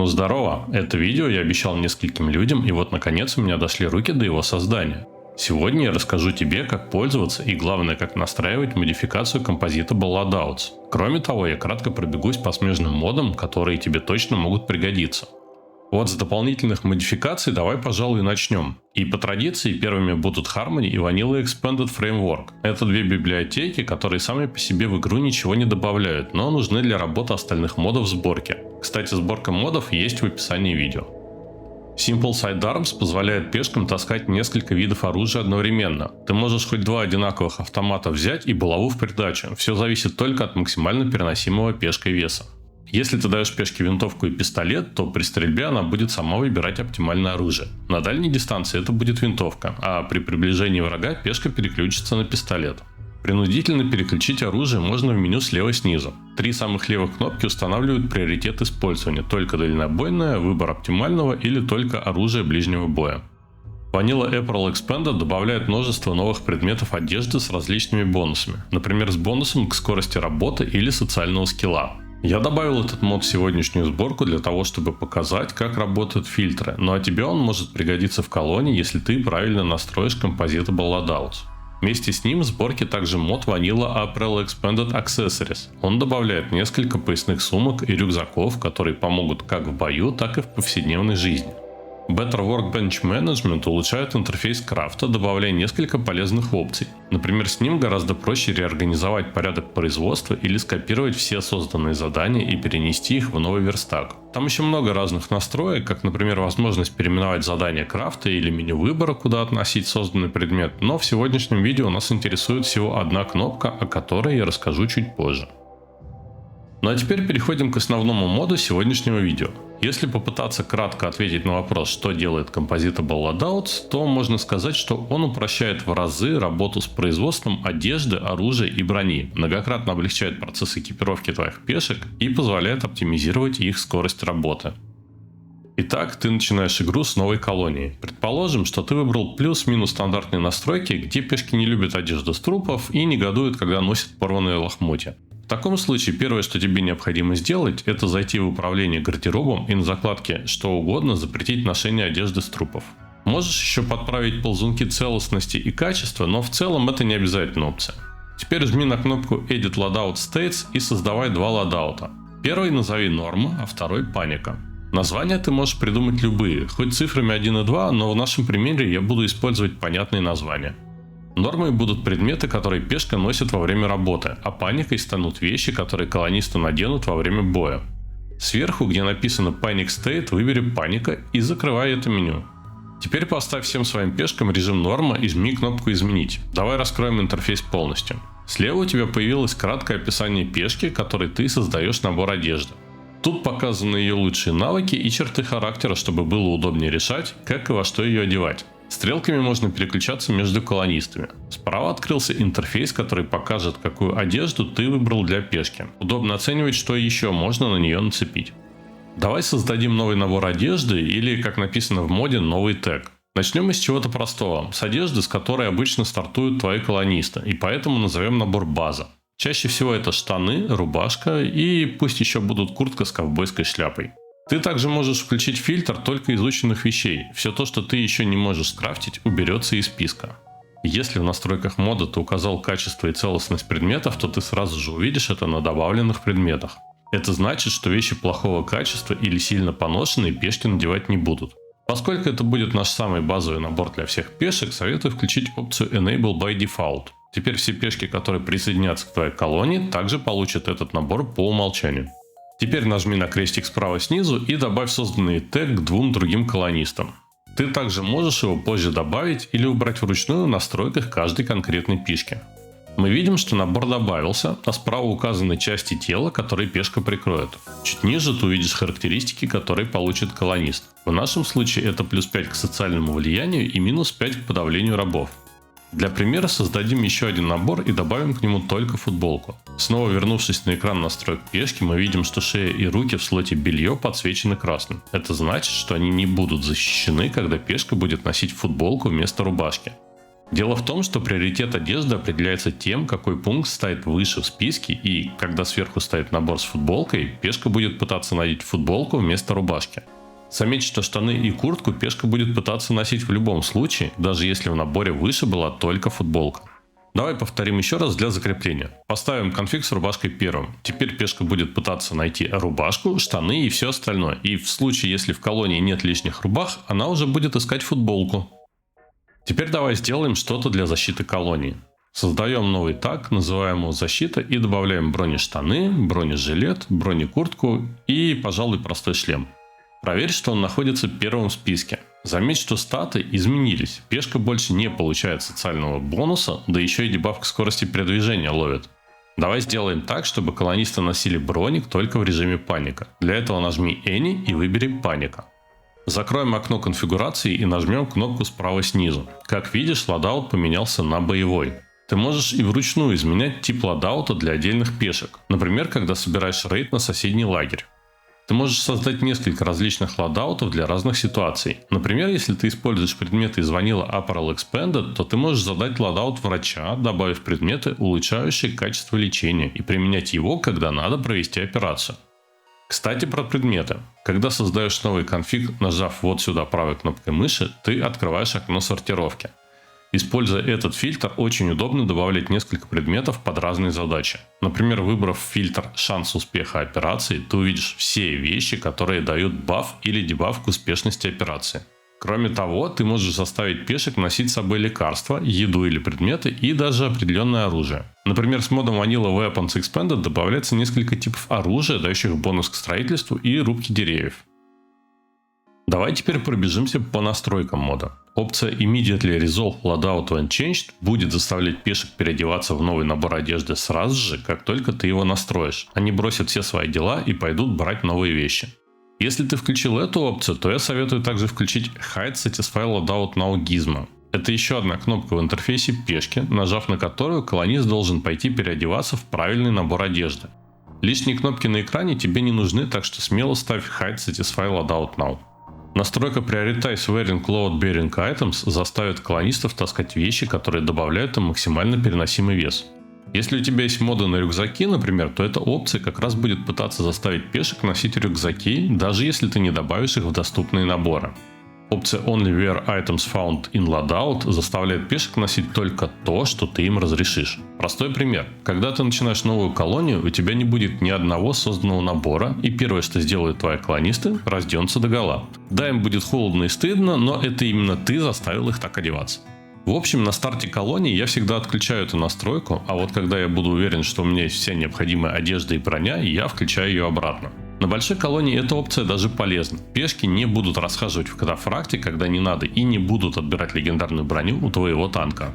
Ну здорово, это видео я обещал нескольким людям, и вот наконец у меня дошли руки до его создания. Сегодня я расскажу тебе, как пользоваться и главное, как настраивать модификацию Compositable Loadouts. Кроме того, я кратко пробегусь по смежным модам, которые тебе точно могут пригодиться. Вот с дополнительных модификаций давай, пожалуй, начнем. И по традиции первыми будут Harmony и Vanilla Expanded Framework. Это две библиотеки, которые сами по себе в игру ничего не добавляют, но нужны для работы остальных модов сборки. Кстати, сборка модов есть в описании видео. Simple Sidearms позволяет пешкам таскать несколько видов оружия одновременно. Ты можешь хоть два одинаковых автомата взять и булаву в придачу. Все зависит только от максимально переносимого пешкой веса. Если ты даешь пешке винтовку и пистолет, то при стрельбе она будет сама выбирать оптимальное оружие. На дальней дистанции это будет винтовка, а при приближении врага пешка переключится на пистолет. Принудительно переключить оружие можно в меню слева снизу. Три самых левых кнопки устанавливают приоритет использования: только дальнобойное, выбор оптимального или только оружие ближнего боя. Vanilla Apparel Expanded добавляет множество новых предметов одежды с различными бонусами, например, с бонусом к скорости работы или социального скилла. Я добавил этот мод в сегодняшнюю сборку для того, чтобы показать, как работают фильтры, ну а тебе он может пригодиться в колонии, если ты правильно настроишь Compositable Loadouts. Вместе с ним в сборке также мод Vanilla Apparel Expanded Accessories. Он добавляет несколько поясных сумок и рюкзаков, которые помогут как в бою, так и в повседневной жизни. Better Workbench Management улучшает интерфейс крафта, добавляя несколько полезных опций. Например, с ним гораздо проще реорганизовать порядок производства или скопировать все созданные задания и перенести их в новый верстак. Там еще много разных настроек, как, например, возможность переименовать задание крафта или меню выбора, куда относить созданный предмет, но в сегодняшнем видео нас интересует всего одна кнопка, о которой я расскажу чуть позже. Ну а теперь переходим к основному моду сегодняшнего видео. Если попытаться кратко ответить на вопрос, что делает Compositable Loadouts, то можно сказать, что он упрощает в разы работу с производством одежды, оружия и брони, многократно облегчает процесс экипировки твоих пешек и позволяет оптимизировать их скорость работы. Итак, ты начинаешь игру с новой колонии. Предположим, что ты выбрал плюс-минус стандартные настройки, где пешки не любят одежду с трупов и негодуют, когда носят порванные лохмотья. В таком случае первое, что тебе необходимо сделать, это зайти в управление гардеробом и на закладке «Что угодно» запретить ношение одежды с трупов. Можешь еще подправить ползунки целостности и качества, но в целом это не обязательная опция. Теперь жми на кнопку Edit Loadout States и создавай два лодаута. Первый назови норма, а второй паника. Названия ты можешь придумать любые, хоть цифрами 1 и 2, но в нашем примере я буду использовать понятные названия. Нормой будут предметы, которые пешка носит во время работы, а паникой станут вещи, которые колонисты наденут во время боя. Сверху, где написано Panic State, выбери паника и закрывай это меню. Теперь поставь всем своим пешкам режим норма и жми кнопку изменить. Давай раскроем интерфейс полностью. Слева у тебя появилось краткое описание пешки, которой ты создаешь набор одежды. Тут показаны ее лучшие навыки и черты характера, чтобы было удобнее решать, как и во что ее одевать. Стрелками можно переключаться между колонистами. Справа открылся интерфейс, который покажет, какую одежду ты выбрал для пешки. Удобно оценивать, что еще можно на нее нацепить. Давай создадим новый набор одежды или, как написано в моде, новый тег. Начнем с чего-то простого, с одежды, с которой обычно стартуют твои колонисты, и поэтому назовем набор база. Чаще всего это штаны, рубашка и пусть еще будут куртка с ковбойской шляпой. Ты также можешь включить фильтр только изученных вещей. Все то, что ты еще не можешь скрафтить, уберется из списка. Если в настройках мода ты указал качество и целостность предметов, то ты сразу же увидишь это на добавленных предметах. Это значит, что вещи плохого качества или сильно поношенные пешки надевать не будут. Поскольку это будет наш самый базовый набор для всех пешек, советую включить опцию Enable by Default. Теперь все пешки, которые присоединятся к твоей колонии, также получат этот набор по умолчанию. Теперь нажми на крестик справа снизу и добавь созданный тег к двум другим колонистам. Ты также можешь его позже добавить или убрать вручную в настройках каждой конкретной пешки. Мы видим, что набор добавился, а справа указаны части тела, которые пешка прикроет. Чуть ниже ты увидишь характеристики, которые получит колонист. В нашем случае это плюс 5 к социальному влиянию и минус 5 к подавлению рабов. Для примера создадим еще один набор и добавим к нему только футболку. Снова вернувшись на экран настроек пешки, мы видим, что шея и руки в слоте белье подсвечены красным. Это значит, что они не будут защищены, когда пешка будет носить футболку вместо рубашки. Дело в том, что приоритет одежды определяется тем, какой пункт стоит выше в списке, и когда сверху стоит набор с футболкой, пешка будет пытаться надеть футболку вместо рубашки. Заметь, что штаны и куртку пешка будет пытаться носить в любом случае, даже если в наборе выше была только футболка. Давай повторим еще раз для закрепления. Поставим конфиг с рубашкой первым. Теперь пешка будет пытаться найти рубашку, штаны и все остальное. И в случае, если в колонии нет лишних рубах, она уже будет искать футболку. Теперь давай сделаем что-то для защиты колонии. Создаем новый таг, называем его защита, и добавляем бронештаны, бронежилет, бронекуртку и, пожалуй, простой шлем. Проверь, что он находится первым в списке. Заметь, что статы изменились. Пешка больше не получает социального бонуса, да еще и дебаф скорости передвижения ловит. Давай сделаем так, чтобы колонисты носили броник только в режиме паника. Для этого нажми Any и выбери паника. Закроем окно конфигурации и нажмем кнопку справа снизу. Как видишь, лодаут поменялся на боевой. Ты можешь и вручную изменять тип лодаута для отдельных пешек. Например, когда собираешь рейд на соседний лагерь. Ты можешь создать несколько различных лодаутов для разных ситуаций. Например, если ты используешь предметы из Vanilla Apparel Expanded, то ты можешь задать лодаут врача, добавив предметы, улучшающие качество лечения, и применять его, когда надо провести операцию. Кстати, про предметы. Когда создаешь новый конфиг, нажав вот сюда правой кнопкой мыши, ты открываешь окно сортировки. Используя этот фильтр, очень удобно добавлять несколько предметов под разные задачи. Например, выбрав фильтр «Шанс успеха операции», ты увидишь все вещи, которые дают баф или дебаф к успешности операции. Кроме того, ты можешь заставить пешек носить с собой лекарства, еду или предметы и даже определенное оружие. Например, с модом Vanilla Weapons Expanded добавляется несколько типов оружия, дающих бонус к строительству и рубке деревьев. Давай теперь пробежимся по настройкам мода. Опция Immediately Resolve Loadout When Changed будет заставлять пешек переодеваться в новый набор одежды сразу же, как только ты его настроишь. Они бросят все свои дела и пойдут брать новые вещи. Если ты включил эту опцию, то я советую также включить Hide Satisfy Loadout Now Gizmo. Это еще одна кнопка в интерфейсе пешки, нажав на которую колонист должен пойти переодеваться в правильный набор одежды. Лишние кнопки на экране тебе не нужны, так что смело ставь Hide Satisfy Loadout Now. Настройка Prioritize Wearing Load Bearing Items заставит колонистов таскать вещи, которые добавляют им максимально переносимый вес. Если у тебя есть моды на рюкзаки, например, то эта опция как раз будет пытаться заставить пешек носить рюкзаки, даже если ты не добавишь их в доступные наборы. Опция Only Wear Items Found in Loadout заставляет пешек носить только то, что ты им разрешишь. Простой пример. Когда ты начинаешь новую колонию, у тебя не будет ни одного созданного набора, и первое, что сделают твои колонисты, разденутся догола. Да, им будет холодно и стыдно, но это именно ты заставил их так одеваться. В общем, на старте колонии я всегда отключаю эту настройку, а вот когда я буду уверен, что у меня есть вся необходимая одежда и броня, я включаю ее обратно. На большой колонии эта опция даже полезна. Пешки не будут расхаживать в катафракте, когда не надо, и не будут отбирать легендарную броню у твоего танка.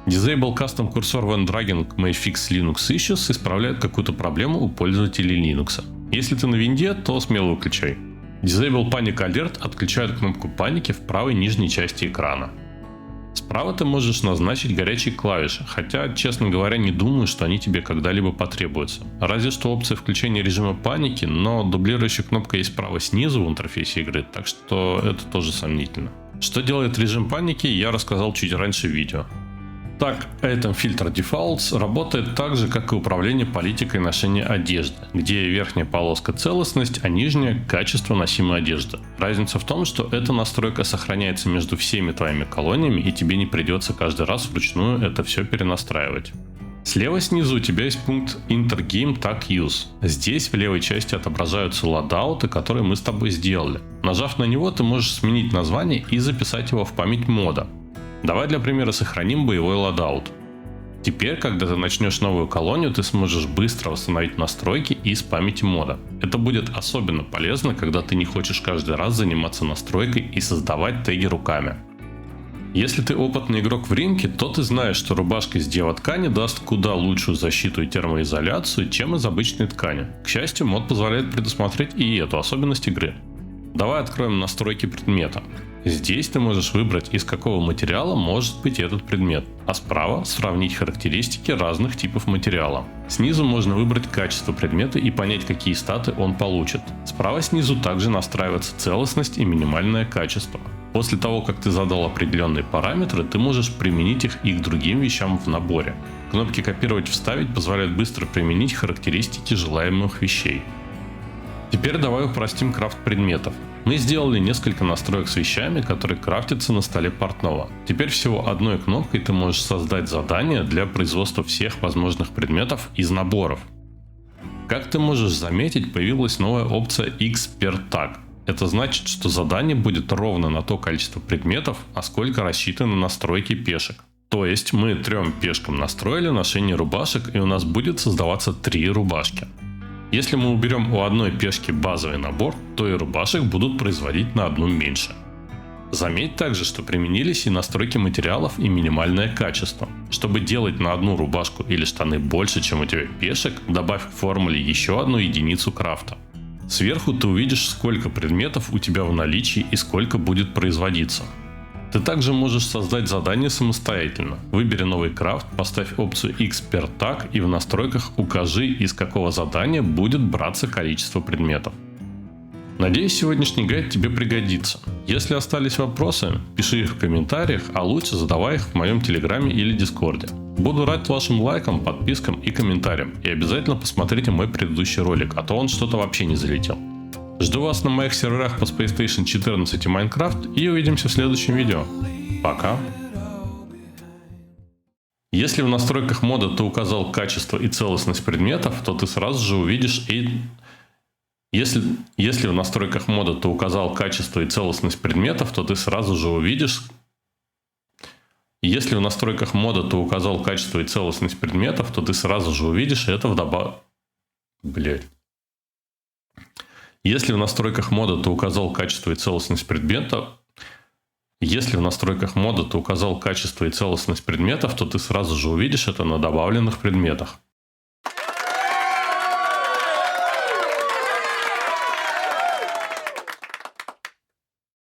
Disable Custom Cursor When Dragging May Fix Linux Issues исправляет какую-то проблему у пользователей Linux. Если ты на винде, то смело выключай. Disable Panic Alert отключает кнопку паники в правой нижней части экрана. Справа ты можешь назначить горячие клавиши, хотя, честно говоря, не думаю, что они тебе когда-либо потребуются. Разве что опция включения режима паники, но дублирующая кнопка есть справа снизу в интерфейсе игры, так что это тоже сомнительно. Что делает режим паники, я рассказал чуть раньше в видео. Так, Item Filter Defaults работает так же, как и управление политикой ношения одежды, где верхняя полоска целостность, а нижняя качество носимой одежды. Разница в том, что эта настройка сохраняется между всеми твоими колониями, и тебе не придется каждый раз вручную это все перенастраивать. Слева снизу у тебя есть пункт Intergame Tag Use. Здесь в левой части отображаются лодауты, которые мы с тобой сделали. Нажав на него, ты можешь сменить название и записать его в память мода. Давай для примера сохраним боевой лодаут. Теперь, когда ты начнешь новую колонию, ты сможешь быстро восстановить настройки из памяти мода. Это будет особенно полезно, когда ты не хочешь каждый раз заниматься настройкой и создавать теги руками. Если ты опытный игрок в ринке, то ты знаешь, что рубашка из дева-ткани даст куда лучшую защиту и термоизоляцию, чем из обычной ткани. К счастью, мод позволяет предусмотреть и эту особенность игры. Давай откроем настройки предмета. Здесь ты можешь выбрать, из какого материала может быть этот предмет, а справа сравнить характеристики разных типов материала. Снизу можно выбрать качество предмета и понять, какие статы он получит. Справа снизу также настраивается целостность и минимальное качество. После того, как ты задал определенные параметры, ты можешь применить их и к другим вещам в наборе. Кнопки «Копировать», «Вставить» позволяют быстро применить характеристики желаемых вещей. Теперь давай упростим крафт предметов. Мы сделали несколько настроек с вещами, которые крафтятся на столе портного. Теперь всего одной кнопкой ты можешь создать задание для производства всех возможных предметов из наборов. Как ты можешь заметить, появилась новая опция X-Per-Tag. Это значит, что задание будет ровно на то количество предметов, насколько рассчитаны настройки пешек. То есть мы 3 пешкам настроили ношение рубашек, и у нас будет создаваться 3 рубашки. Если мы уберем у одной пешки базовый набор, то и рубашек будут производить на одну меньше. Заметь также, что применились и настройки материалов и минимальное качество. Чтобы делать на одну рубашку или штаны больше, чем у тебя пешек, добавь к формуле еще одну единицу крафта. Сверху ты увидишь, сколько предметов у тебя в наличии и сколько будет производиться. Ты также можешь создать задание самостоятельно. Выбери новый крафт, поставь опцию X-Per-Tag и в настройках укажи, из какого задания будет браться количество предметов. Надеюсь, сегодняшний гайд тебе пригодится. Если остались вопросы, пиши их в комментариях, а лучше задавай их в моем телеграме или дискорде. Буду рад вашим лайкам, подпискам и комментариям. И обязательно посмотрите мой предыдущий ролик, а то он что-то вообще не залетел. Жду вас на моих серверах по Space Station 14 и Minecraft, и увидимся в следующем видео. Пока! Если в настройках мода ты указал качество и целостность предметов, то ты сразу же увидишь Если в настройках мода ты указал качество и целостность предметов, то ты сразу же увидишь... Если в настройках мода ты указал качество и целостность предметов, то ты сразу же увидишь это Если в настройках мода ты указал качество и целостность предметов, то ты сразу же увидишь это на добавленных предметах.